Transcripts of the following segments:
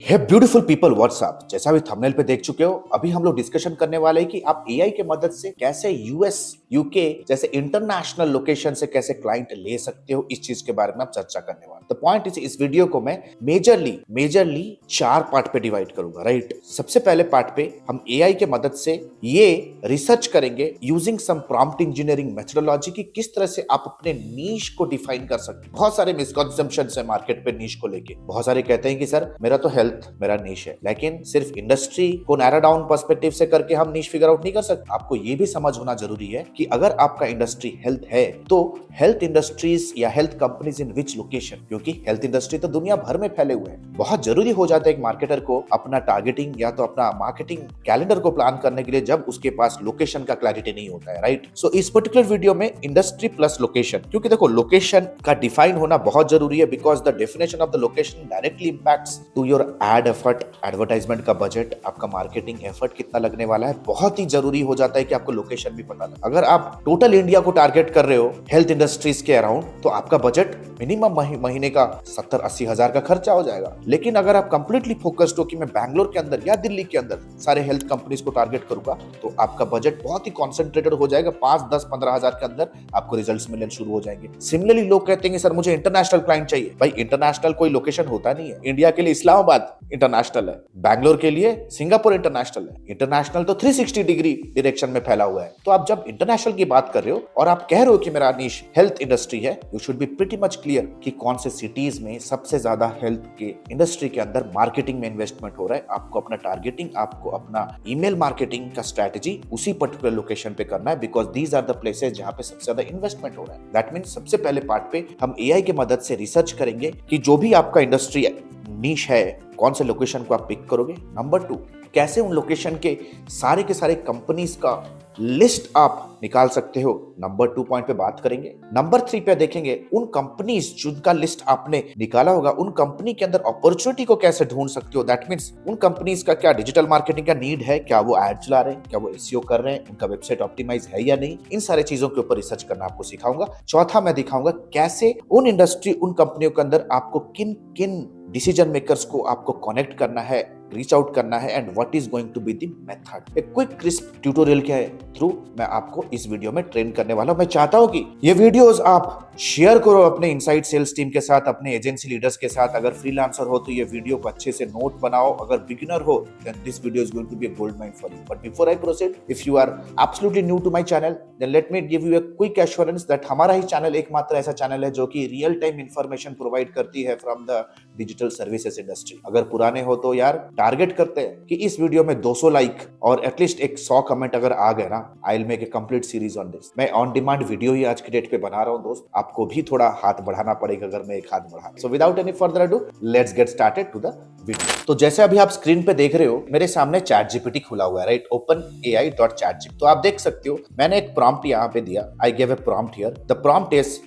हे beautiful people WhatsApp, जैसा भी thumbnail पे देख चुके हो, अभी हम लोग डिस्कशन करने वाले हैं कि आप एआई के मदद से कैसे यूएस यूके जैसे इंटरनेशनल लोकेशन से कैसे क्लाइंट ले सकते हो। इस चीज के बारे में आप चर्चा करने वाले। द पॉइंट इज, इस वीडियो को मैं मेजरली 4 पार्ट पे डिवाइड करूंगा, राइट। सबसे पहले पार्ट पे हम एआई के मदद से ये रिसर्च करेंगे using some prompt engineering methodology की किस तरह से आप अपने नीश को डिफाइन कर सकते हैं। बहुत सारे मिसकंसेप्शंस है मार्केट पे नीश को लेके। बहुत सारे कहते हैं कि सर मेरा तो हेल्थ मेरा नीश है, लेकिन सिर्फ इंडस्ट्री को नैरो डाउन पर्सपेक्टिव से करके हम नीश फिगर आउट नहीं कर सकते। आपको ये भी समझ होना जरूरी है कि अगर आपका इंडस्ट्री हेल्थ है तो हेल्थ इंडस्ट्रीज या health companies in which location, क्योंकि हेल्थ इंडस्ट्री तो दुनिया भर में फैले हुए हैं। बहुत जरूरी हो जाता है एक मार्केटर को अपना टारगेटिंग या तो अपना मार्केटिंग कैलेंडर को प्लान करने के लिए जब उसके पास लोकेशन का क्लैरिटी नहीं होता है, राइट। सो इस पर्टिकुलर वीडियो में इंडस्ट्री प्लस लोकेशन, क्योंकि देखो लोकेशन का डिफाइन होना बहुत जरूरी है, because the definition of the location directly impacts to your ad effort, advertisement का बजट, आपका मार्केटिंग एफर्ट कितना लगने वाला है। बहुत ही जरूरी हो जाता है कि आपको लोकेशन भी पता लगे। अगर आप टोटल इंडिया को टारगेट कर रहे हो हेल्थ इंडस्ट्रीज के अराउंड, तो आपका बजट मिनिमम महीने का 70-80 हजार का खर्चा हो जाएगा। लेकिन अगर आप कंप्लीटली फोकस्ड हो कि मैं बैंगलोर के अंदर या दिल्ली के अंदर सारे हेल्थ कंपनीज को टारगेट करूंगा, तो आपका बजट बहुत ही कॉन्सेंट्रेटेड हो जाएगा। 5-10-15 हजार के अंदर आपको रिजल्ट्स मिलने शुरू हो जाएंगे। सिमिलरली लोग कहते हैं सर मुझे इंटरनेशनल क्लाइंट चाहिए। भाई इंटरनेशनल कोई लोकेशन होता नहीं है। इंडिया के लिए इस्लामाबाद इंटरनेशनल है, बैंगलोर के लिए सिंगापुर इंटरनेशनल है। इंटरनेशनल तो 360 डिग्री डायरेक्शन में फैला हुआ है। तो आप जब इंटरनेशनल की बात कर रहे हो और आप कह रहे हो कि मेरा नीश हेल्थ इंडस्ट्री है, you should be pretty much clear कि कौन से सिटीज में सबसे ज्यादा हेल्थ के इंडस्ट्री के अंदर मार्केटिंग में इन्वेस्टमेंट हो रहा है। आपको अपना टारगेटिंग, आपको अपना ईमेल मार्केटिंग का स्ट्रेटजी उसी पर्टिकुलर लोकेशन पे करना है, because these are the places जहां पे सबसे ज्यादा इन्वेस्टमेंट हो रहा है। दैट मीन्स सबसे पहले पार्ट पे हम एआई की मदद से रिसर्च करेंगे कि जो भी आपका इंडस्ट्री नीश है, कौन से लोकेशन को आप पिक करोगे। नंबर 2, कैसे उन लोकेशन के सारे कंपनीज का लिस्ट आप निकाल सकते हो। नंबर 2 पॉइंट पे बात करेंगे। नंबर 3 पे देखेंगे उन कंपनीज जिनका लिस्ट आपने निकाला होगा, उन कंपनी के अंदर अपॉर्चुनिटी को कैसे ढूंढ सकते हो। दैट मींस उन कंपनीज का क्या डिजिटल मार्केटिंग का नीड है, क्या वो एड चला रहे हैं, क्या वो एसईओ कर रहे हैं, उनका वेबसाइट ऑप्टिमाइज है या नहीं। इन सारे चीजों के ऊपर रिसर्च करना आपको सिखाऊंगा। चौथा मैं दिखाऊंगा कैसे उन इंडस्ट्री, उन कंपनियों के अंदर आपको किन किन डिसीजन मेकर्स को आपको कनेक्ट करना है, रीच आउट करना है, and what is going to be the method. एक क्विक क्रिस्प ट्यूटोरियल के थ्रू मैं आपको इस वीडियो में ट्रेन करने वाला हूं। मैं चाहता हूं कि ये वीडियोस आप शेयर करो अपने इनसाइड सेल्स टीम के साथ, अपने एजेंसी लीडर्स के साथ। अगर फ्रीलांसर हो तो ये वीडियो को अच्छे से नोट बनाओ। अगर बिगिनर हो then this video is going to be a gold mine for you. But before I proceed, if you are absolutely new to my channel, then let me give you a quick assurance that हमारा ही channel एकमात्र ऐसा channel है जो कि real time information provide करती है from the digital services industry. अगर पुराने हो तो यार टारगेट करते हैं कि इस वीडियो में 200 लाइक और एटलीस्ट एक 100 कमेंट अगर आ गए ना, I will make a complete series on this. मैं ऑन डिमांड वीडियो ही आज की डेट पे बना रहा हूं दोस्त, आपको भी थोड़ा हाथ बढ़ाना पड़ेगा अगर मैं एक हाथ बढ़ा। So without any further ado, let's get started to the video. तो जैसे अभी आप स्क्रीन पे देख रहे हो, मेरे सामने चैट जीपीटी खुला हुआ है, राइट। openai.chatgpt। तो आप देख सकते हो मैंने एक प्रॉम्प्ट यहाँ पे दिया। I give a prompt here. The prompt is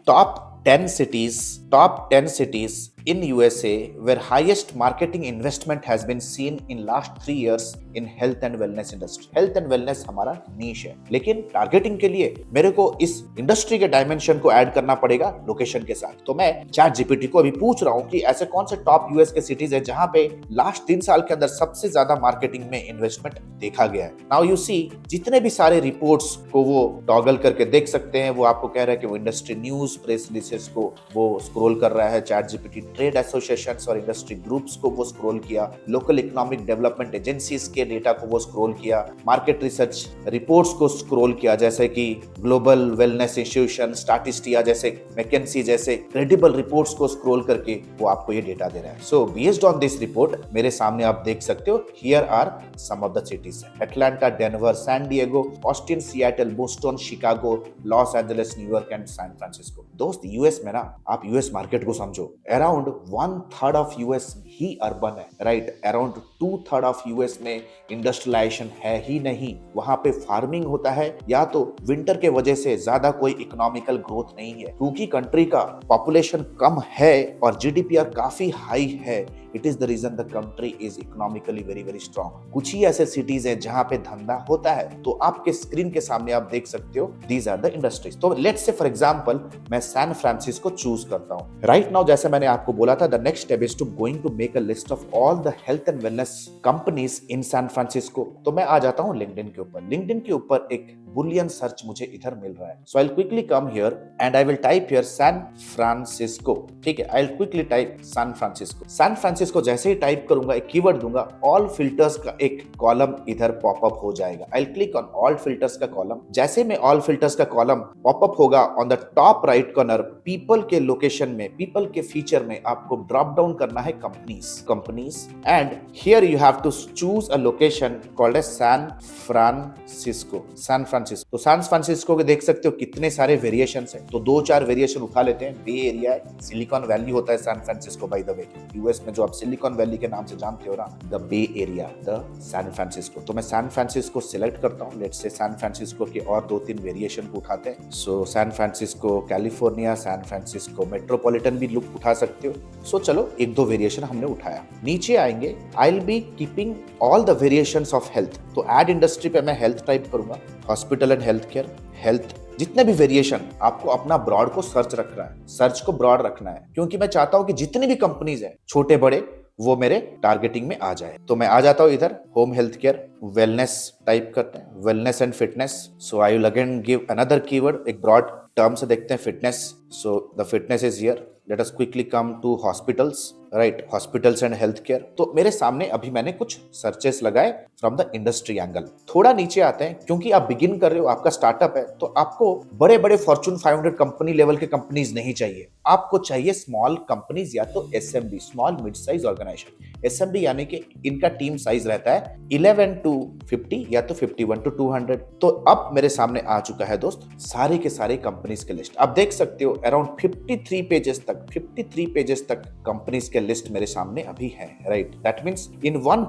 top 10 cities in USA where highest marketing investment has been seen in last 3 years in health and wellness industry। health and wellness हमारा नीश है, लेकिन targeting के लिए मेरे को इस industry के dimension को ऐड करना पड़ेगा लोकेशन के साथ। तो मैं चैट जीपीटी को अभी पूछ रहा हूँ कि ऐसे कौन से टॉप यूएस के सिटीज है जहां पे लास्ट 3 साल के अंदर सबसे ज्यादा मार्केटिंग में इन्वेस्टमेंट देखा गया है। नाउ यू सी, जितने भी सारे रिपोर्ट्स को वो टॉगल करके देख सकते हैं, वो आपको कह रहा है कि वो इंडस्ट्री न्यूज, प्रेस रिलीजेस को वो स्क्रॉल कर रहा है। चैट जीपीटी ट्रेड एसोसिएशंस और इंडस्ट्री ग्रुप्स को वो स्क्रॉल किया, लोकल इकोनॉमिक डेवलपमेंट एजेंसीज के डेटा को वो स्क्रॉल किया, मार्केट रिसर्च रिपोर्ट्स को स्क्रॉल किया, जैसे कि ग्लोबल वेलनेस इंस्टीट्यूशन, स्टैटिस्टिया जैसे, मैकेंसी जैसे क्रेडिबल रिपोर्ट्स को स्क्रॉल करके वो आपको ये डेटा दे रहा है। So based on this report मेरे सामने आप देख सकते हो, here are some of the cities: Atlanta, Denver, San Diego, Austin, Seattle, Boston, Chicago, Los Angeles, New York and San Francisco. दोस्त यूएस में ना, आप यूएस मार्केट को समझो, अराउंड 1/3 ऑफ यूएस ही अर्बन है, राइट। अराउंड 2/3 ऑफ यूएस में industrialisation है ही नहीं। वहां पे फार्मिंग होता है, या तो विंटर के वजह से ज्यादा कोई इकोनॉमिकल ग्रोथ नहीं है, क्योंकि कंट्री का पॉपुलेशन कम है और जीडीपीआर काफी हाई है। It is the reason the country is economically very very strong. कुछ ही ऐसे सिटीज हैं जहां पे धंधा होता है। तो आपके स्क्रीन के सामने आप देख सकते हो, दीज आर द इंडस्ट्रीज। तो लेट्स से फॉर एग्जांपल मैं सैन फ्रांसिस्को चूज करता हूं। राइट नाउ जैसे मैंने आपको आपको बोला था the next step is to going to make a list of all the health and wellness companies in San Francisco. तो मैं आ जाता हूँ लिंक्डइन के ऊपर। लिंक्डइन के ऊपर एक बुलियन सर्च मुझे इधर मिल रहा है। So I will quickly come here and I will type here San Francisco. ठीक है, I will quickly type San Francisco. San Francisco जैसे ही टाइप करूंगा, एक कीवर्ड दूंगा, ऑल फिल्टर्स का एक कॉलम इधर पॉपअप हो जाएगा। I will click on all filters का कॉलम। जैसे में ऑल फिल्टर्स का कॉलम पॉपअप होगा, on the top right corner people के लोकेशन में, पीपल के फीचर में आपको ड्रॉप डाउन करना है companies and here you have to choose a location called as San Francisco. तो सैन फ्रांसिस्को के देख सकते हो कितने सारे वेरिएशंस हैं। तो 2-4 वेरिएशन उठा लेते हैं। बे एरिया है, सिलिकॉन वैली होता है San Francisco by the way. US में जो आप सिलिकॉन वैली के नाम से जानते हो ना, the Bay Area, the San Francisco. तो मैं सैन फ्रांसिस्को सिलेक्ट करता हूँ। लेट्स से सैन फ्रांसिस्को के और 2-3 वेरिएशन को उठाते हैं। So San Francisco California, San Francisco metropolitan भी लुक उठा सकते हो। सो चलो 1-2 वेरिएशन हमने उठाया। नीचे आएंगे, आई will B keeping all the variations of health. तो एड इंडस्ट्री पे मैं हेल्थ टाइप करूंगा, hospital and health care, health. जितने भी वेरिएशन आपको अपना ब्रॉड को सर्च रखना है, सर्च को ब्रॉड रखना है, क्योंकि मैं चाहता हूं कि जितनी भी कंपनीज है छोटे बड़े वो मेरे टारगेटिंग में आ जाए। तो मैं आ जाता हूं इधर, home health care, wellness type करते हैं, wellness and fitness. So I will again give another keyword, एक ब्रॉड टर्म से देखते हैं, fitness. So the fitness is here. Let us quickly come to hospitals, right, hospitals and health care. तो मेरे सामने अभी मैंने कुछ सर्चेस लगाए फ्रॉम द इंडस्ट्री एंगल। थोड़ा नीचे आते हैं, क्योंकि आप बिगिन कर रहे हो, आपका स्टार्टअप है, तो आपको बड़े बड़े फॉर्च्यून 500 कंपनी लेवल के कंपनीज नहीं चाहिए। आपको चाहिए स्मॉल कंपनीज या तो SMB, small mid size organisation. SMB यानी कि इनका टीम साइज रहता है 11 to 50 या तो 51 to 200। तो अब मेरे सामने आ चुका है दोस्त सारे के सारे कंपनीज के लिस्ट। आप देख सकते हो अराउंड 53 पेजेस तक कंपनीज के लिस्ट मेरे सामने अभी है, right. That means in one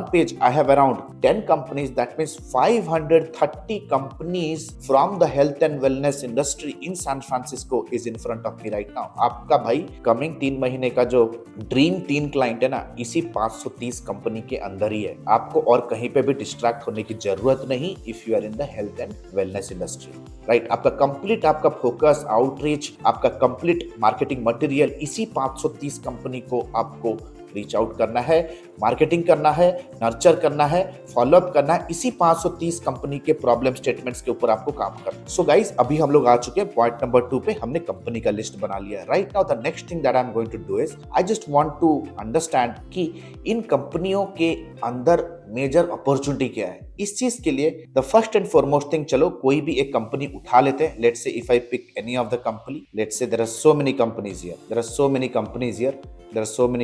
page I have around 10 companies. That means 530 companies from the health and wellness industry in San Francisco is in front of me right now. आपका भाई coming 3 महीने का जो dream 3 client है ना, इसी 530 company के अंदर ही है। आपको और कहीं पे भी डिस्ट्रैक्ट होने की जरूरत नहीं if you are in the health and wellness industry, right. आपका कंप्लीट, आपका फोकस, आउटरीच, आपका कंप्लीट मार्केटिंग मटेरियल इसी 530 कंपनी को आपको रीच आउट करना है, मार्केटिंग करना है, नर्चर करना है, फॉलोअप करना है। इसी 530 कंपनी के प्रॉब्लम स्टेटमेंट्स के ऊपर आपको काम करना है। सो गाइस, अभी हम लोग आ चुके हैं पॉइंट नंबर 2 पे। हमने कंपनी का लिस्ट बना लिया है। Right now the next thing that I am going to do is I just want to understand कि इन कंपनियों के अंदर मेजर अपॉर्चुनिटी क्या है। इस चीज के लिए the first and foremost thing, चलो कोई भी एक कंपनी उठा लेते हैं। Let's say if I pick any of the company, let's say there are so many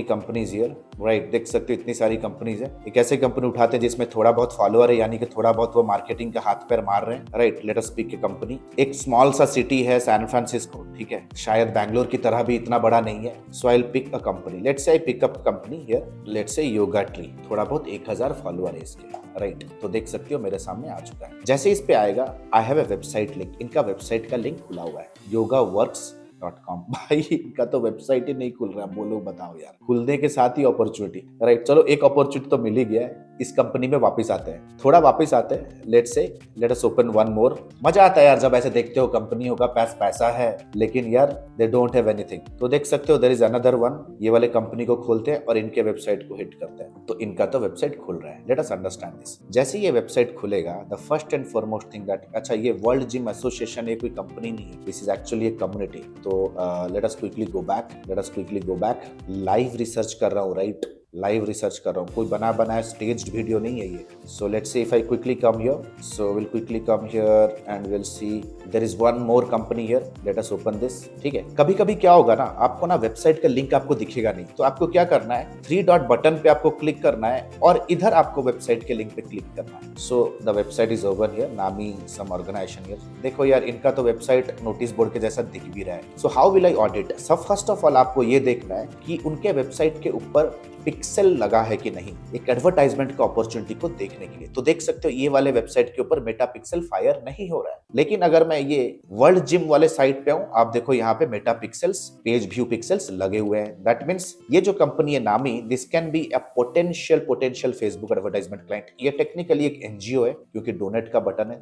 companies here, right. देख सकते हो इतनी सारी कंपनीज है। एक ऐसे कंपनी उठाते हैं जिसमें थोड़ा बहुत फॉलोअर है, यानी कि थोड़ा बहुत वो मार्केटिंग का हाथ पैर मार रहे हैं, right. Let us pick a company. एक स्मॉल सा सिटी है सैन फ्रांसिस्को, ठीक है, शायद बैंगलोर की तरह भी इतना बड़ा नहीं है। So I will pick a company. Let's say I pick up company here, let's say Yoga tree. थोड़ा बहुत 1000 फॉलोअर है इसके, राइट। तो देख सकते हो मेरे सामने आ चुका है। जैसे इस पे आएगा, I have a website link. इनका वेबसाइट का लिंक खुला हुआ है, yogaworks.com। भाई इनका तो वेबसाइट ही नहीं खुल रहा, बोलो बताओ यार। खुलने के साथ ही अपॉर्चुनिटी, राइट। चलो एक अपॉर्चुनिटी तो मिल ही गया है। इस कंपनी में वापस आते हैं, थोड़ा वापस आते हैं। Late us open one more. मजा आता है यार जब ऐसे देखते हो कंपनियों का पास पैसा है लेकिन यार दे डोंट हैव एनीथिंग। तो देख सकते हो देयर इज अनदर वन। ये वाले कंपनी को खोलते हैं और इनके वेबसाइट को हिट करते हैं, तो इनका तो वेबसाइट खुल रहा है। Let us understand this. जैसे ये वेबसाइट खुलेगा, the first and foremost thing that, अच्छा ये वर्ल्ड जिम एसोसिएशन है, कोई कंपनी नहीं है, this is actually a community. तो let us quickly go back. Live research कर रहा हूँ, राइट। लाइव रिसर्च कर रहा हूँ, कोई बना बनाया स्टेज्ड वीडियो नहीं है ये। So let's see if I quickly come here. So will quickly come here and will see there is one more company here. Let us open this, ठीक है। कभी कभी क्या होगा ना, आपको ना वेबसाइट का लिंक आपको दिखेगा नहीं, तो आपको क्या करना है, 3 डॉट बटन पे आपको क्लिक करना है और इधर आपको वेबसाइट के लिंक पे क्लिक करना है। So the website is over here, नामी सम ऑर्गेनाइजेशन हियर। देखो यार इनका तो वेबसाइट नोटिस बोर्ड के जैसा दिख भी रहा है। So how will I audit? सब फर्स्ट ऑफ ऑल आपको ये देखना है कि उनके वेबसाइट के ऊपर पिक्चर पिक्सल लगा है कि नहीं, एक एडवर्टाइजमेंट का अपॉर्चुनिटी को देखने के लिए। तो देख सकते हो ये वाले वेबसाइट के ऊपर मेटा पिक्सल फायर नहीं हो रहा है। लेकिन अगर मैं ये वर्ल्ड जिम वाले साइट पे हूं, आप देखो यहाँ पे Meta pixels, page view pixels लगे हुए हैं। दैट मींस ये जो कंपनी है नामी, this can be a potential Facebook advertisement client. ये टेक्निकली एक एनजीओ है, क्योंकि डोनेट का बटन है।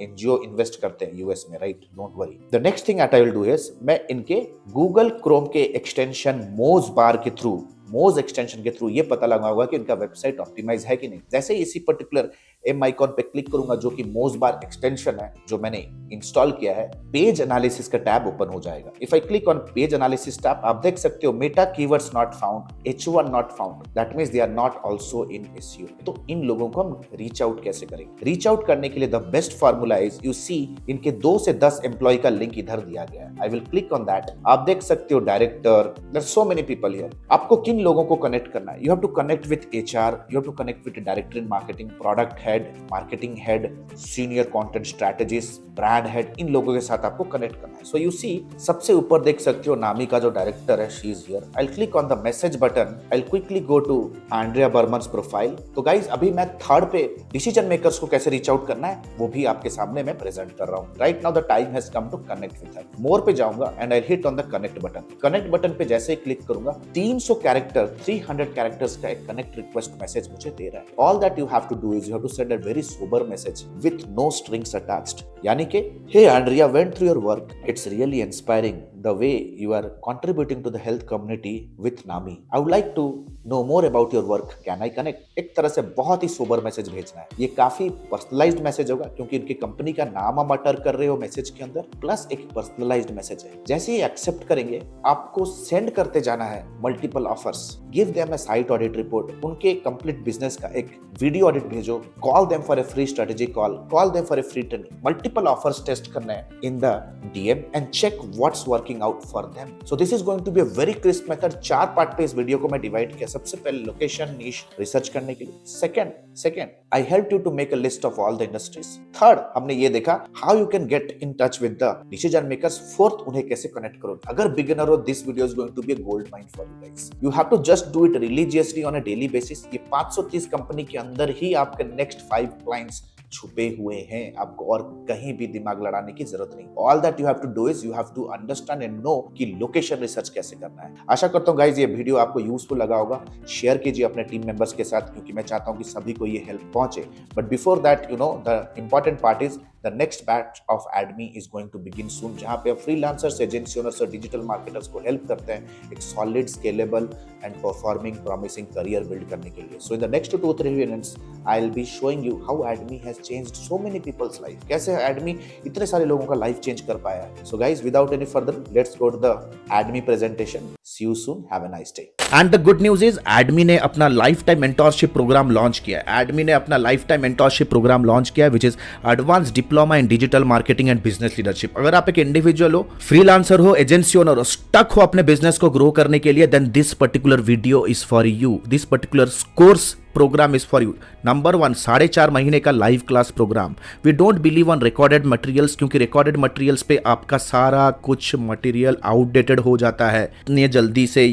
एनजीओ इन्वेस्ट करते हैं यूएस में, right? Don't worry. The next thing I will do is, मैं इनके गूगल क्रोम के एक्सटेंशन मोज बार के थ्रू, मोज एक्सटेंशन के थ्रू ये पता लगाऊंगा कि इनका वेबसाइट ऑप्टिमाइज है कि नहीं। जैसे ही इसी पर्टिकुलर एम आइकॉन पे क्लिक करूंगा, जो कि मोज बार एक्सटेंशन है जो मैंने इंस्टॉल किया है, पेज एनालिसिस का टैब ओपन हो जाएगा। If I click on page analysis tab, आप देख सकते हो meta keywords not found, H1 not found, that means they are not also in SEO. तो इन लोगों को हम रीच आउट कैसे करेंगे? रीच आउट करने के लिए the best formula is, you see इनके 2 से 10 एम्प्लॉय का लिंक इधर दिया गया है। I will click on that. आप देख सकते हो director, there so many people here. आपको किन लोगों को कनेक्ट करना है? You have to connect with HR, you have to connect with director in marketing, product head, marketing head, senior content strategist, brand head, इन लोगों के साथ आपको कनेक्ट करना है। सो यू सी सबसे ऊपर देख सकते हो नामी का जो डायरेक्टर है, she is here. I will click on the message button, I will quickly go to Andrea Berman's profile. तो गाइस अभी मैं थर्ड पे डिसीजन मेकर्स को कैसे रीच आउट करना है वो भी आपके सामने मैं प्रेजेंट कर रहा हूं। Right now the time has come to connect with her. More पे जाऊंगा and I hit on the connect button. Connect button पे जैसे ही क्लिक करूंगा, 300 कैरेक्टर, 300 कैरेक्टर्स का एक कनेक्ट रिक्वेस्ट मैसेज मुझे दे रहा है। All that you have to do is you have to send a very sober message with no strings attached, यानी कि hey Andrea, went through your work, it's really inspiring the way you are contributing to the health community with Nami. I would like to know more about your work, can I connect? एक तरह से बहुत ही sober message भेजना है। ये काफी personalised message होगा, क्योंकि इनकी कंपनी का नाम हम अटर कर रहे हो मैसेज के अंदर, प्लस एक पर्सनलाइज्ड मैसेज है। जैसे ही एक्सेप्ट करेंगे, आपको सेंड करते जाना है multiple offers, give them a site audit report, उनके कंप्लीट बिजनेस का एक वीडियो ऑडिट भेजो, call them for a free strategy call them for a free training, multiple offers test करना है in the DM and check what's working out for them. So this is going to be a very crisp method. 4 part पे इस video को मैं divide किया। सबसे पहले location, नीश research करने के लिए। Second I help you to make a list of all the industries. Third, हमने ये देखा how you can get in touch with the decision makers. Fourth, उन्हें कैसे कनेक्ट करो। अगर बिगिनर हो, this video is going to be a gold mine for you guys. You have to just do it religiously on a daily basis. ये 530 company के अंदर ही आपके next 5 clients छुपे हुए हैं। आपको और कहीं भी दिमाग लड़ाने की जरूरत नहीं। All that you have to do is you have to understand and know कि लोकेशन रिसर्च कैसे करना है। आशा करता हूं गाइस ये वीडियो आपको यूजफुल लगा होगा। शेयर कीजिए अपने टीम मेंबर्स के साथ, क्योंकि मैं चाहता हूं कि सभी को ये हेल्प पहुंचे। But before that, you know, the important part is the next batch of ADMI is going to begin soon, जहां पे फ्रीलांसर्स, एजेंसी ओनर्स और डिजिटल मार्केटर्स को हेल्प करते हैं एक solid, scalable and performing, promising career build करने के लिए। So in the next 2-3 minutes I will be showing you how ADMI has changed so many people's life, कैसे ADMI इतने सारे लोगों का लाइफ चेंज कर पाया है। So guys, without any further, let's go to the ADMI presentation. See you soon, have a nice day. And the good news is ADMI ने अपना lifetime mentorship program launch किया है। ADMI ने अपना lifetime mentorship program launch किया है, which is advance diploma in digital marketing and business leadership. अगर आप एक इंडिविजुअल हो, फ्रीलांसर हो, एजेंसी ओनर हो, स्टक हो अपने बिजनेस को ग्रो करने के लिए, then this particular video is for you. This particular course program is for you. Number 1, 4.5 महीने का live class program. We don't believe on recorded materials, क्योंकि रिकॉर्डेड मटेरियल्स पे आपका सारा कुछ मटेरियल आउटडेटेड हो जाता है, इतनी जल्दी से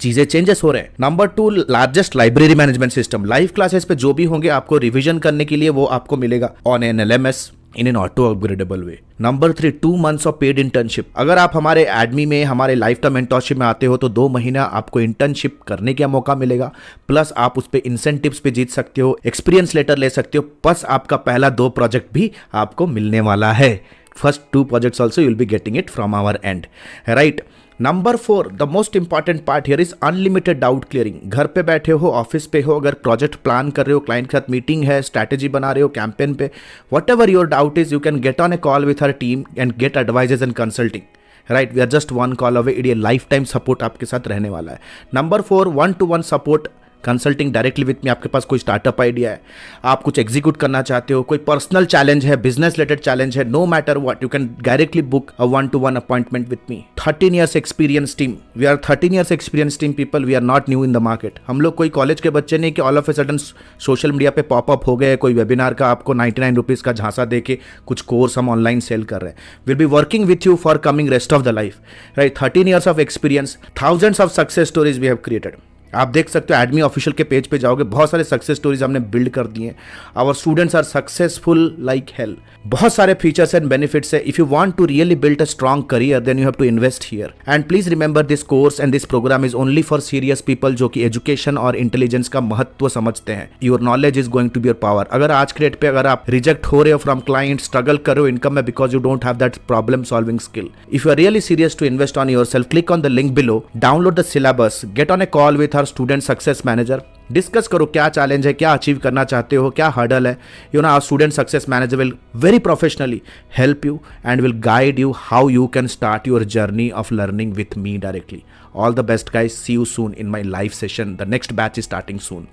चीजें चेंजेस हो रहे हैं। Number 2, largest library management system. Live classes पे जो भी होंगे आपको रिविजन करने के लिए वो आपको मिलेगा on an LMS in an auto upgradable way. Number 3, 2 months of paid internship. अगर आप हमारे एडमी में, हमारे लाइफ टाइम मेंटोरशिप में आते हो तो 2 महीना आपको इंटर्नशिप करने का मौका मिलेगा, प्लस आप उस पर इंसेंटिव्स पे जीत सकते हो, एक्सपीरियंस लेटर ले सकते हो, प्लस आपका पहला 2 प्रोजेक्ट भी आपको मिलने वाला है। First 2 projects also you'll be getting it from our end, right? Number 4, the most important part here is unlimited doubt clearing. घर पे बैठे हो, ऑफिस पे हो, अगर प्रोजेक्ट प्लान कर रहे हो, क्लाइंट के साथ मीटिंग है, स्ट्रैटेजी बना रहे हो कैंपेन पे, whatever your doubt is, you can get on a call with our team and get advises and consulting. Right, we are just 1 call away. ये लाइफ टाइम सपोर्ट आपके साथ रहने वाला है। Number 4, 1-to-1 support, consulting directly with me. आपके पास कोई startup idea है, आप कुछ एग्जीक्यूट करना चाहते हो, कोई पर्सनल चैलेंज है, बिजनेस रिलेटेड चैलेंज है, no matter what, you can directly book a 1-to-1 appointment with me. 13 years experience team. We are 13 years experience team people. We are not new in the market. हम लोग कोई college के बच्चे नहीं कि all of a sudden social media पे pop up हो गए, कोई वेबिनार का आपको 99 रुपीज़ का झांसा दे के कुछ कोर्स हम ऑनलाइन सेल कर रहे हैं। Will be working with you for coming rest of the life, right? 13 years of experience, thousands of success stories we have created. आप देख सकते हो एडमी ऑफिशियल के पेज पे जाओगे, बहुत सारे सक्सेस स्टोरीज हमने बिल्ड कर दिए हैं। Our students are successful like hell. बहुत सारे फीचर्स एंड बेनिफिट्स है। If you want to really build a strong career then you have to invest here. And please remember this course and this program is only for serious people जो कि education और intelligence का महत्व समझते हैं। Your knowledge is going to be your power. अगर आज के डेट पे अगर आप रिजेक्ट हो रहे हो फ्रॉम क्लाइंट, स्ट्रगल कर रहे हो इनकम में because you don't have that problem solving skill, if you are really serious to invest on yourself, click on the link below, download the syllabus, get on a call with our student success manager, discuss करो क्या challenge है, क्या achieve करना चाहते हो, क्या hurdle है। You know our student success manager will very professionally help you and will guide you how you can start your journey of learning with me directly. All the best guys, see you soon in my live session. The next batch is starting soon.